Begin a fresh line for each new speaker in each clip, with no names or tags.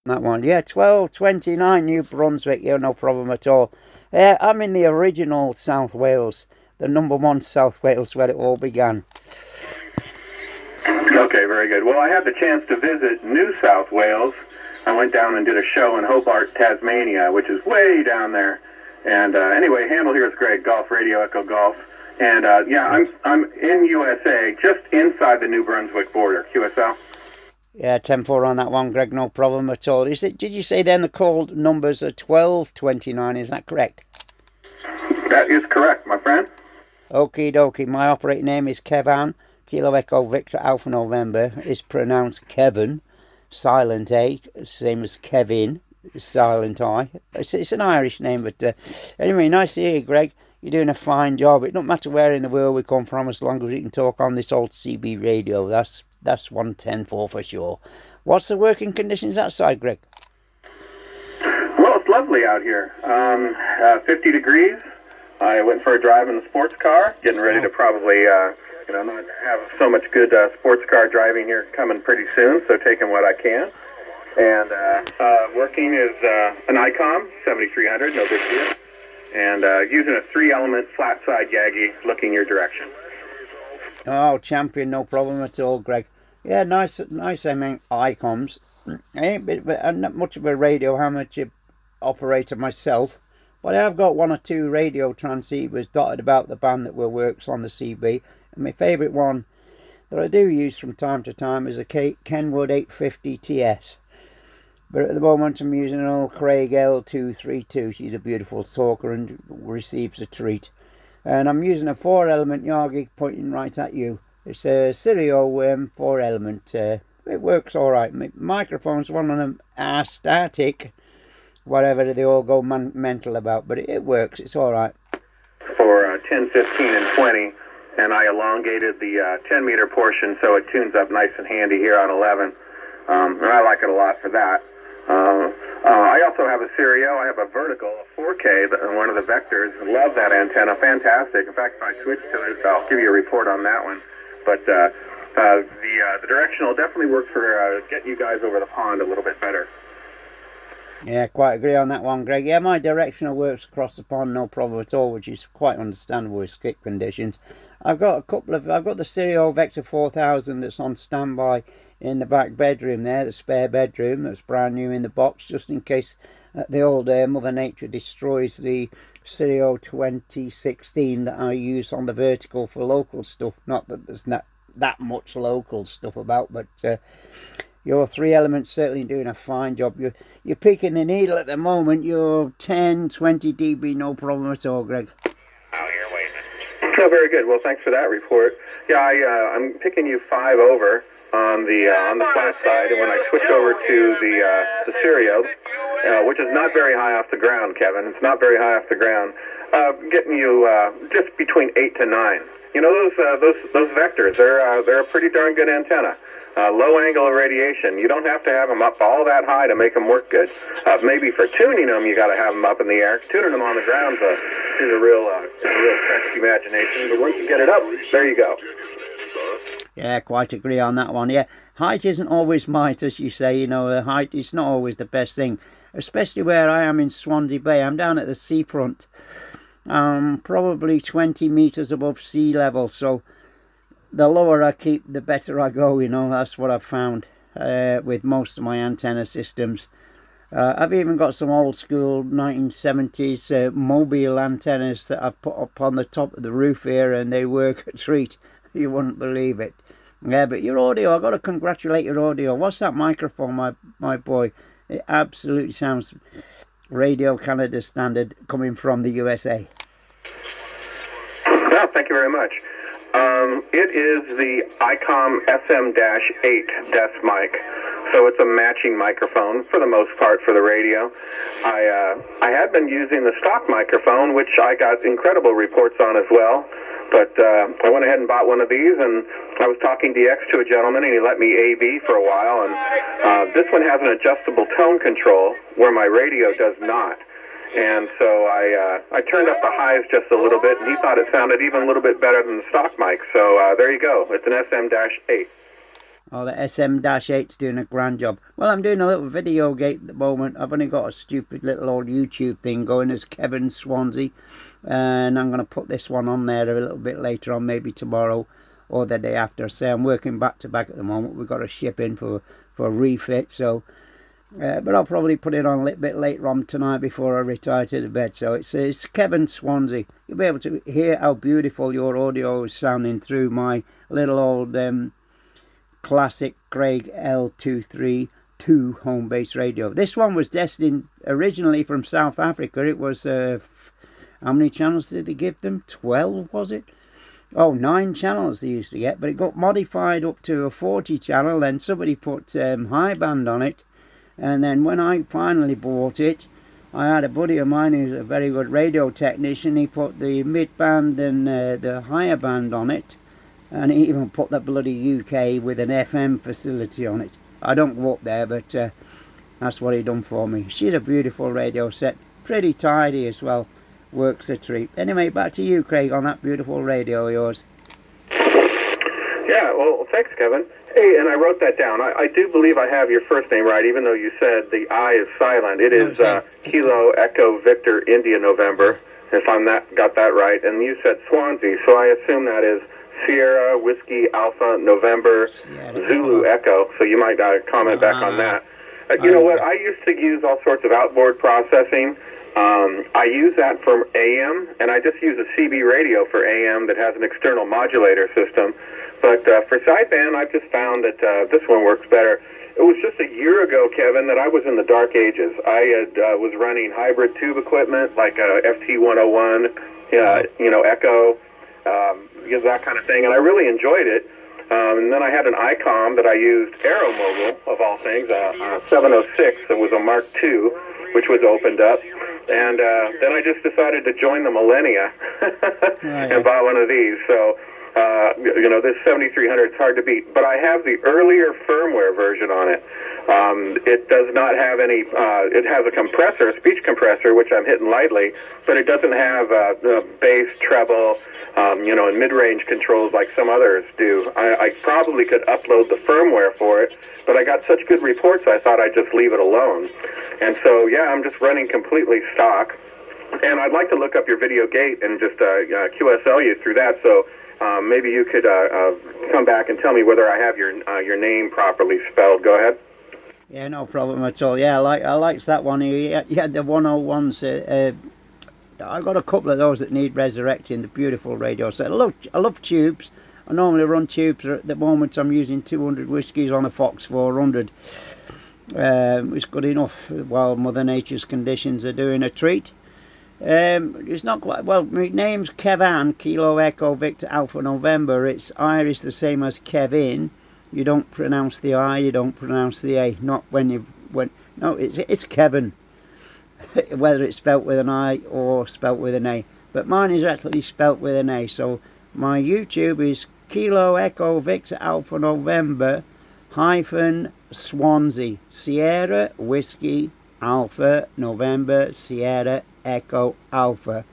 That one, yeah, 1229 New Brunswick, yeah, no problem at all. I'm in the original South Wales, the number one South Wales where it all began.
Okay, very good. Well, I had the chance to visit New South Wales. I went down and did a show in Hobart, Tasmania, which is way down there. And anyway, handle here is Greg, Golf Radio Echo Golf. And yeah, I'm in USA, just inside the New Brunswick border, QSL.
Yeah, 10-4 on that one, Greg, no problem at all. Did you say then the call numbers are 1229, is that correct?
That is correct, my friend.
Okie dokie, my operating name is Kevan, Kilo Echo Victor Alpha November. It's pronounced Kevin, silent A, same as Kevin, silent I. It's an Irish name, but anyway, nice to hear you, Greg. You're doing a fine job. It don't matter where in the world we come from, as long as we can talk on this old CB radio. That's 110-4 for sure. What's the working conditions outside, Greg?
Well, it's lovely out here. 50 degrees. I went for a drive in the sports car, getting ready to probably, not have so much good sports car driving here coming pretty soon, so taking what I can. And working is an ICOM 7300, no big deal. And using a 3-element flat side Yagi looking your direction.
Oh, champion, no problem at all, Greg. Yeah, nice. I mean, ICOMs. I'm not much of a radio amateur operator myself, but I have got one or two radio transceivers dotted about the band that works on the CB. And my favourite one that I do use from time to time is a Kenwood 850 TS. But at the moment I'm using an old Craig L232. She's a beautiful talker and receives a treat. And I'm using a 4-element Yagi pointing right at you. It's a Stereo 4-element. It works alright. My microphones, one of them are static. Whatever they all go mental about. But it works. It's alright.
For 10, 15, and 20. And I elongated the 10-meter portion so it tunes up nice and handy here on 11. And I like it a lot for that. I also have a stereo. I have a vertical, a 4K, one of the vectors. Love that antenna. Fantastic. In fact, if I switch to it, I'll give you a report on that one. But the directional definitely works for getting you guys over the pond a little bit better.
Yeah, quite agree on that one, Greg. Yeah, my directional works across the pond, no problem at all, which is quite understandable with skip conditions. I've got the Stereo Vector 4000 that's on standby in the back bedroom there, the spare bedroom that's brand new in the box, just in case the old Mother Nature destroys the Stereo 2016 that I use on the vertical for local stuff. Not that there's not that much local stuff about, but your 3-element's certainly doing a fine job. You're picking the needle at the moment. You're 10, 20 dB, no problem at all, Greg.
Oh, very good. Well, thanks for that report. Yeah, I'm picking you 5 over on the flat side, and when I switch over to the stereo, which is not very high off the ground, Kevin. It's not very high off the ground. Getting you just between 8 to 9. You know those vectors. They're a pretty darn good antenna. Low angle of radiation. You don't have to have them up all that high to make them work good. Maybe for tuning them, you got to have them up in the air. Tuning them on the ground is a real stretched imagination. But once you get it up, there you go.
Yeah, quite agree on that one. Yeah, height isn't always might, as you say. You know, the height is not always the best thing, especially where I am in Swansea Bay. I'm down at the seafront, probably 20 meters above sea level. So the lower I keep, the better I go. You know, that's what I've found with most of my antenna systems. I've even got some old school 1970s mobile antennas that I've put up on the top of the roof here, and they work a treat. You wouldn't believe it. Yeah, but your audio, I've got to congratulate your audio. What's that microphone, my boy? It absolutely sounds Radio Canada standard coming from the USA.
Well, thank you very much. It is the ICOM SM-8 desk mic, so it's a matching microphone for the most part for the radio. I had been using the stock microphone, which I got incredible reports on as well, but I went ahead and bought one of these, and I was talking DX to a gentleman, and he let me AV for a while, and this one has an adjustable tone control where my radio does not. And so I turned up the highs just a little bit, and he thought it sounded even a little bit better than the stock mic. So there you go. It's an SM-8.
Oh, the SM-8's doing a grand job. Well, I'm doing a little video gate at the moment. I've only got a stupid little old YouTube thing going as Kevin Swansea. And I'm going to put this one on there a little bit later on, maybe tomorrow or the day after. Say I'm working back to back at the moment. We've got to ship in for a refit. So, but I'll probably put it on a little bit later on tonight before I retire to the bed. So it's Kevin Swansea. You'll be able to hear how beautiful your audio is sounding through my little old... classic Craig L232 home base radio. This one was destined originally from South Africa. It was how many channels did they give them? 12, was it? Oh, 9 channels they used to get, but it got modified up to a 40 channel. Then somebody put high band on it, and then when I finally bought it, I had a buddy of mine who's a very good radio technician. He put the mid band and the higher band on it. And he even put the bloody UK with an FM facility on it. I don't go up there, but that's what he done for me. She's a beautiful radio set. Pretty tidy as well. Works a treat. Anyway, back to you, Craig, on that beautiful radio of yours.
Yeah, well, thanks, Kevin. Hey, and I wrote that down. I do believe I have your first name right, even though you said the I is silent. It is Kilo Echo Victor India November, if got that right. And you said Swansea, so I assume that is Sierra, Whiskey, Alpha, November, Zulu, Echo. So you might comment back on that. You know what? I used to use all sorts of outboard processing. I use that for AM, and I just use a CB radio for AM that has an external modulator system. But for sideband, I've just found that this one works better. It was just a year ago, Kevin, that I was in the dark ages. I was running hybrid tube equipment like FT101, Echo, that kind of thing, and I really enjoyed it. And then I had an ICOM that I used, Aero Mobile, of all things, 706. It was a Mark II, which was opened up. And then I just decided to join the millennia and buy one of these. So, this 7300 is hard to beat. But I have the earlier firmware version on it. It does not have any, it has a compressor, a speech compressor, which I'm hitting lightly, but it doesn't have bass, treble, and mid-range controls like some others do. I probably could upload the firmware for it, but I got such good reports I thought I'd just leave it alone. And so, yeah, I'm just running completely stock. And I'd like to look up your video gate and just QSL you through that, so maybe you could come back and tell me whether I have your name properly spelled. Go ahead.
Yeah, no problem at all. Yeah, I liked that one. You had the 101s. I got a couple of those that need resurrecting. The beautiful radio set. I love tubes. I normally run tubes. At the moment, I'm using 200 whiskies on a Fox 400. It's good enough while Mother Nature's conditions are doing a treat. It's not quite well. My name's Kevan, Kilo Echo Victor Alpha November. It's Irish, the same as Kevin. You don't pronounce the I, you don't pronounce the A. Not when no, it's Kevin. Whether it's spelt with an I or spelt with an A. But mine is actually spelt with an A. So my YouTube is Kilo Echo Victor Alpha November hyphen Swansea. Sierra Whiskey Alpha November Sierra Echo Alpha.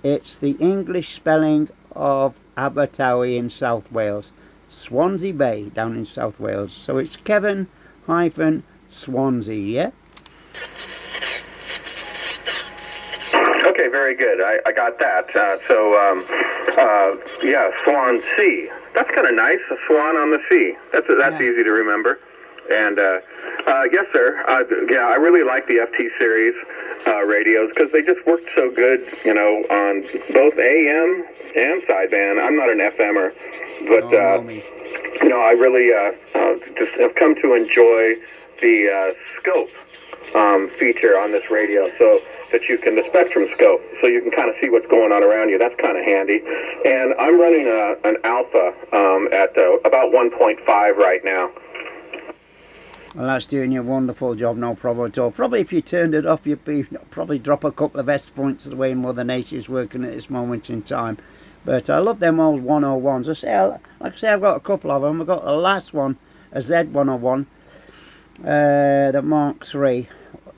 It's the English spelling of Abertawe in South Wales. Swansea Bay down in South Wales. So it's Kevin hyphen Swansea, yeah?
Okay, very good. I got that. Swansea. That's kind of nice. A swan on the sea. That's easy to remember. And yes, sir. I really like the FT series radios because they just worked so good, on both AM and sideband. I'm not an FMer, but I really just have come to enjoy the scope feature on this radio, so that you can, the spectrum scope, so you can kind of see what's going on around you. That's kind of handy. And I'm running an alpha at about 1.5 right now.
Well, that's doing you a wonderful job, no problem at all. Probably if you turned it off, you'd probably drop a couple of S points the way Mother Nature's working at this moment in time. But I love them old 101s. Like I say, I've got a couple of them. I've got the last one, a Z101, the Mark III.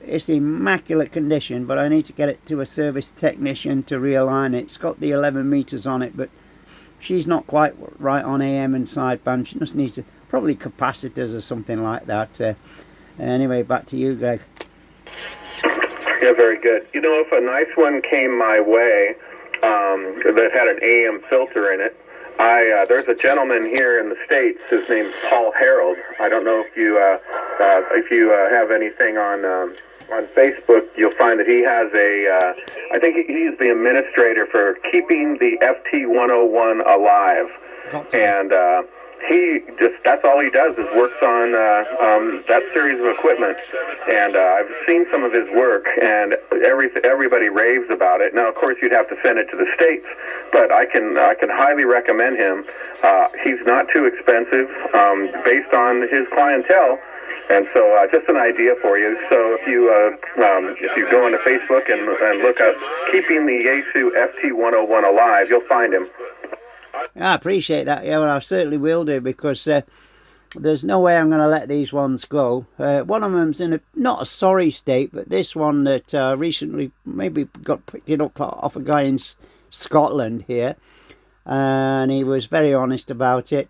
It's immaculate condition, but I need to get it to a service technician to realign it. It's got the 11 meters on it, but she's not quite right on AM and sideband. She just needs to probably capacitors or something like that. Anyway, back to you, Greg.
Yeah, very good. You know, if a nice one came my way that had an AM filter in it, there's a gentleman here in the States. His name's Paul Harold. I don't know if you have anything on Facebook. You'll find that he has I think he's the administrator for keeping the FT101 alive. And that's all he does is works on that series of equipment. And I've seen some of his work, and everybody raves about it. Now, of course, you'd have to send it to the States, but I can highly recommend him. He's not too expensive based on his clientele. And so just an idea for you. So if you go into Facebook and look up Keeping the Yaesu FT101 Alive, you'll find him.
I appreciate that. Yeah, well, I certainly will do, because there's no way I'm going to let these ones go. One of them's in not a sorry state, but this one that recently maybe got picked it up off a guy in Scotland here, and he was very honest about it.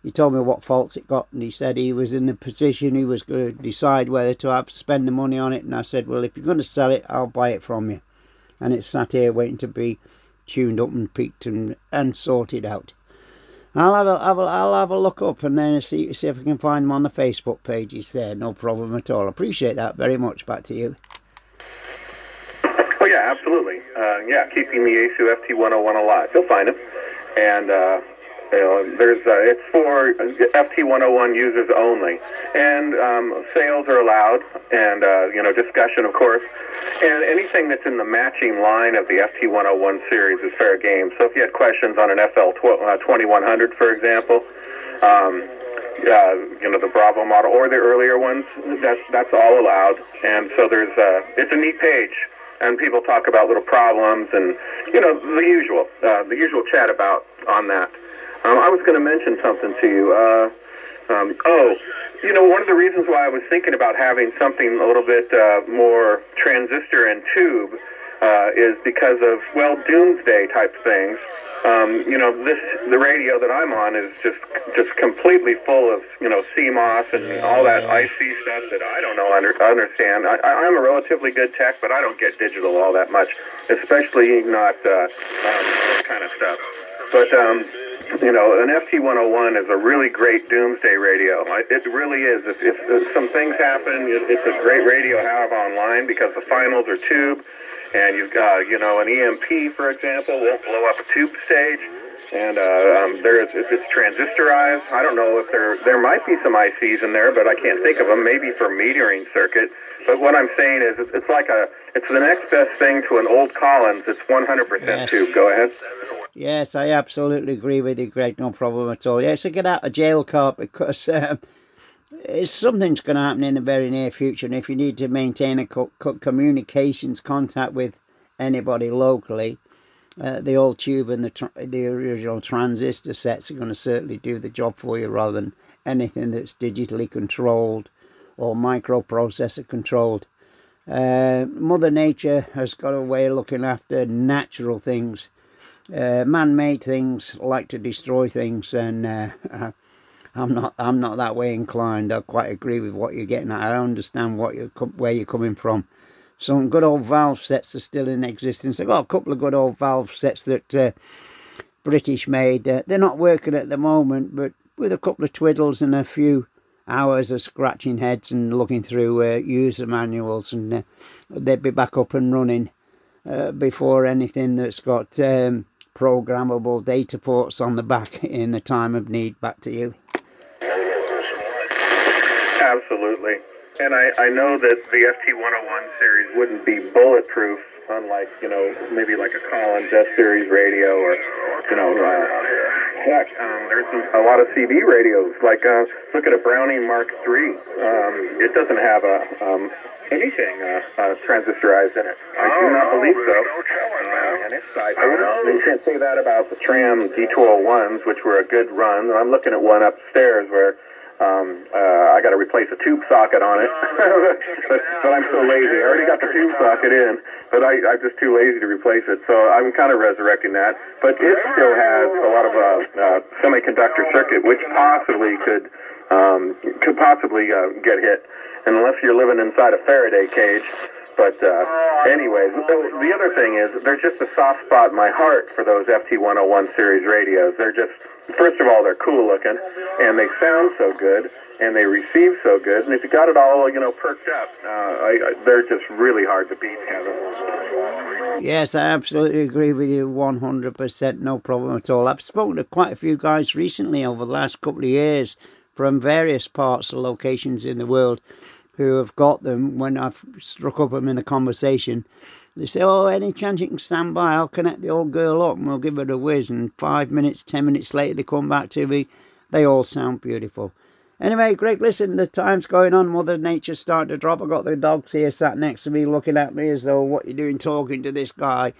He told me what faults it got, and he said he was in the position he was going to decide whether to spend the money on it. And I said, well, if you're going to sell it, I'll buy it from you. And it's sat here waiting to be tuned up and peaked and sorted out. I'll have a look up and then see if I can find them on the Facebook pages there. No problem at all. Appreciate that very much. Back to you.
Oh yeah, absolutely. Keeping the Yaesu FT101 alive. You'll find them, and it's for FT101 users only, and sales are allowed, and discussion, of course. And anything that's in the matching line of the FT101 series is fair game. So if you had questions on an FL2100, for example, the Bravo model or the earlier ones, that's all allowed. And so it's a neat page, and people talk about little problems and the usual chat about on that. I was going to mention something to you. One of the reasons why I was thinking about having something a little bit more transistor and tube is because of, doomsday type things. The radio that I'm on is just completely full of, CMOS and all that IC stuff that I don't understand. I'm a relatively good tech, but I don't get digital all that much, especially not this kind of stuff. But an FT101 is a really great doomsday radio. It really is. If some things happen, it's a great radio to have online because the finals are tube, and you've got, an EMP, for example, won't blow up a tube stage, and if it's transistorized, I don't know if there might be some ICs in there, but I can't think of them, maybe for metering circuit. But what I'm saying is it's the next best thing to an old Collins. It's 100% tube. Go ahead.
Yes, I absolutely agree with you, Greg. No problem at all. Yes, get out of jail card, because something's going to happen in the very near future. And if you need to maintain a communications contact with anybody locally, the old tube and the original transistor sets are going to certainly do the job for you, rather than anything that's digitally controlled or microprocessor controlled. Mother Nature has got a way of looking after natural things. Man-made things like to destroy things, and I'm not that way inclined. I quite agree with what you're getting at. I understand where you're coming from. Some good old valve sets are still in existence. I've got a couple of good old valve sets that British made. They're not working at the moment, but with a couple of twiddles and a few hours of scratching heads and looking through user manuals, and they'd be back up and running before anything that's got programmable data ports on the back in the time of need. Back to you.
Absolutely. And I know that the FT101 series wouldn't be bulletproof, unlike, maybe like a Collins S-series radio, or, heck, there's a lot of CB radios, like, look at a Browning Mark III. It doesn't have anything transistorized in it. I do not believe so. And it's you can't say that about the Tram D201s, which were a good run. I'm looking at one upstairs where I got to replace a tube socket on it, but I'm so lazy. I already got the tube socket in, but I'm just too lazy to replace it. So I'm kind of resurrecting that. But it still has a lot of semiconductor circuit, which possibly could could possibly get hit, and unless you're living inside a Faraday cage. But anyways, the other thing is there's just a soft spot in my heart for those FT101 series radios. They're just, first of all, they're cool looking, and they sound so good, and they receive so good, and if you got it all, perked up, they're just really hard to beat, Kevin.
Yes, I absolutely agree with you 100%, no problem at all. I've spoken to quite a few guys recently over the last couple of years from various parts of locations in the world who have got them. When I've struck up them in a conversation, they say, oh, any chance you can stand by, I'll connect the old girl up and we'll give it a whiz. And 5 minutes, 10 minutes later, they come back to me. They all sound beautiful. Anyway, Greg, listen, the time's going on. Mother Nature's starting to drop. I've got the dogs here sat next to me looking at me as though, what you doing talking to this guy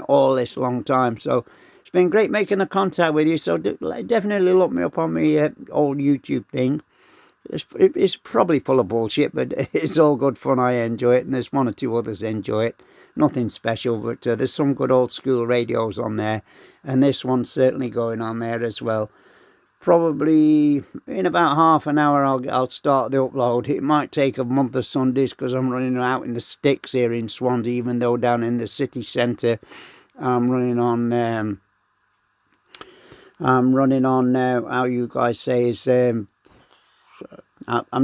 all this long time. So it's been great making a contact with you. So definitely look me up on my old YouTube thing. It's probably full of bullshit, but it's all good fun. I enjoy it, and there's one or two others enjoy it. Nothing special, but there's some good old school radios on there, and this one's certainly going on there as well. Probably in about half an hour I'll start the upload. It might take a month of Sundays because I'm running out in the sticks here in Swansea, even though down in the city centre I'm running on how you guys say is I'm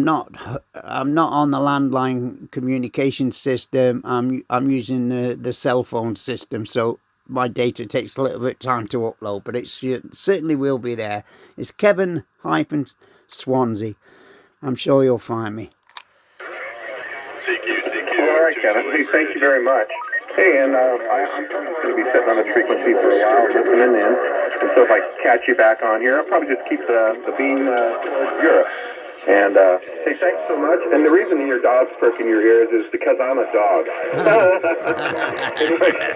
not on the landline communication system. I'm using the cell phone system, so my data takes a little bit of time to upload, but it certainly will be there. It's Kevan-Swansea. I'm sure you'll find me.
All right, Kevin. Hey, thank you very much. Hey, and I'm going to be sitting on this frequency for a while, listening in. And so if I catch you back on here, I'll probably just keep the beam towards Europe. And hey, thanks so much. And the reason your dog's perking your ears is because I'm a dog.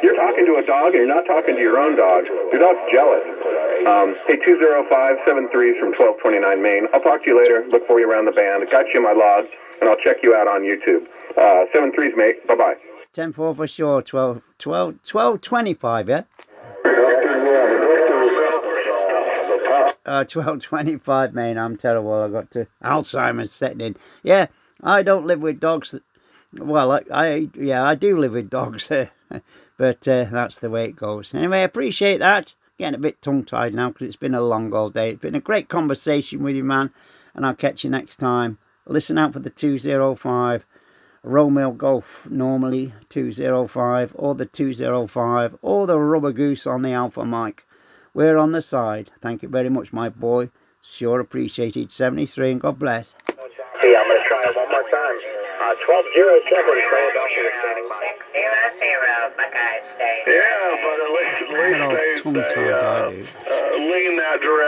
You're talking to a dog, and you're not talking to your own dog. Your dog's jealous. Hey, 20573 from 1229 Maine. I'll talk to you later. Look for you around the band. Got you in my log, and I'll check you out on YouTube. 73's, mate. Bye-bye.
10-4 for sure. 12:25, yeah? 12:25, man. I'm terrible. I got to Alzheimer's setting in. Yeah, I don't live with dogs. Well, I do live with dogs, but that's the way it goes. Anyway, I appreciate that. Getting a bit tongue-tied now because it's been a long old day. It's been a great conversation with you, man, and I'll catch you next time. Listen out for the 205 Romeo Golf, normally 205, or the 205, or the Rubber Goose on the Alpha mic. We're on the side. Thank you very much, my boy. Sure appreciated. 73, and God bless.
Hey, I'm going to try it one more time. 1207, Philadelphia standing by.
600, Buckeye State.
Yeah, but at least
Tongue-tied, I do.
lean that direction.